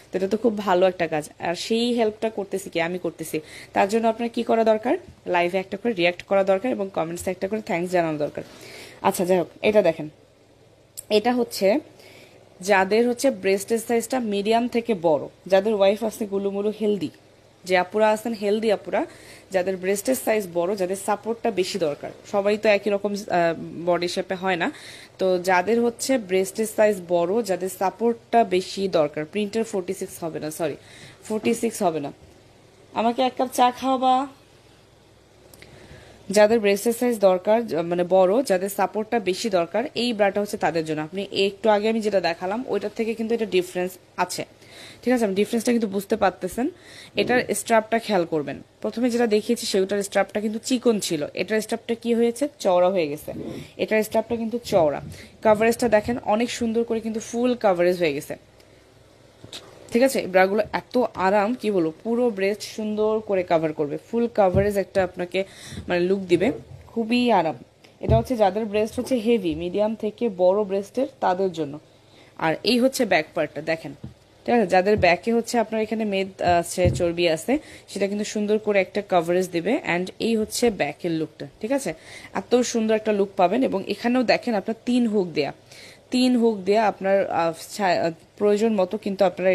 তো এটা তো খুব ভালো একটা কাজ, আর সেই হেল্পটা করতেছি কি আমি করতেছি। তার জন্য আপনার কি করা দরকার, লাইভে একটা করে রিয়াক্ট করা দরকার এবং কমেন্টসে একটা করে থ্যাঙ্কস জানানো দরকার। আচ্ছা যাই হোক, এটা দেখেন, এটা হচ্ছে যাদের হচ্ছে ব্রেস্টের সাইজটা মিডিয়াম থেকে বড়, যাদের ওয়াইফ আছে গুলুমুলু হেলদি, যে আপুরা আছেন হেলদি আপুরা, যাদের ব্রেস্টের সাইজ বড়, যাদের সাপোর্টটা বেশি দরকার, সবাই তো একই রকম বডি শেপে হয় না। তো যাদের হচ্ছে ব্রেস্টের সাইজ বড়, যাদের সাপোর্টটা বেশি দরকার, প্রিন্টার 46 হবে না, সরি 46 হবে না, আমাকে এক কাপ চা খাওয়াবা। যাদের ব্রেস্টের সাইজ দরকার মানে বড়, যাদের সাপোর্টটা বেশি দরকার, এই ব্রাটা হচ্ছে তাদের জন্য। আপনি একটু আগে আমি যেটা দেখালাম ওইটার থেকে কিন্তু এটা ডিফারেন্স আছে, ঠিক আছে? আপনি ডিফারেন্সটা কিন্তু বুঝতে পারতেছেন। এটার স্ট্রাপটা খেয়াল করবেন, প্রথমে যেটা দেখিয়েছি সেটার স্ট্রাপটা কিন্তু চিকন ছিল, এটার স্ট্রাপটা কি হয়েছে, চওড়া হয়ে গেছে। এটার স্ট্রাপটা কিন্তু চওড়া। কাভারেজটা দেখেন অনেক সুন্দর করে কিন্তু ফুল কাভারেজ হয়ে গেছে, ঠিক আছে? ব্রাগুলো এত আরাম কি বলবো, পুরো ব্রেস্ট সুন্দর করে কাভার করবে, ফুল কাভারেজ একটা আপনাকে মানে লুক দিবে, খুবই আরাম। এটা হচ্ছে যাদের ব্রেস্ট হচ্ছে হেভি, মিডিয়াম থেকে বড় ব্রেস্টের তাদের জন্য। আর এই হচ্ছে ব্যাক পার্টটা দেখেন, ঠিক আছে? যাদের ব্যাকে হচ্ছে আপনার এখানে মেদ আছে, চর্বি আছে, সেটা কিন্তু সুন্দর করে একটা কভারেজ দিবে। অ্যান্ড এই হচ্ছে ব্যাকের লুকটা, ঠিক আছে? এত সুন্দর একটা লুক পাবেন। এবং এখানেও দেখেন আপনার 3 হুক দেয়া, 3 হুক দেয়া আপনার প্রয়োজন মতো কিন্তু আপনারা